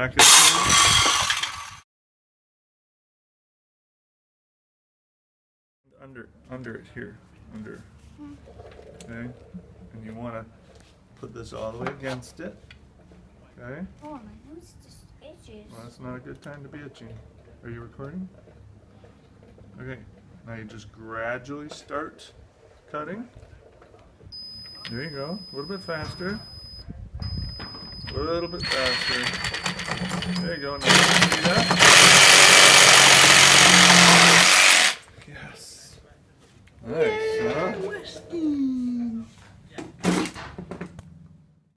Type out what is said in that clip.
Back it under it here, under. Okay, and you want to put this all the way against it. Okay. Oh, my nose just itches. Well, that's not a good time to be itching. Are you recording? Okay. Now you just gradually start cutting. There you go. A little bit faster. A little bit faster. There you go. Now you see that? Yes. Nice, huh?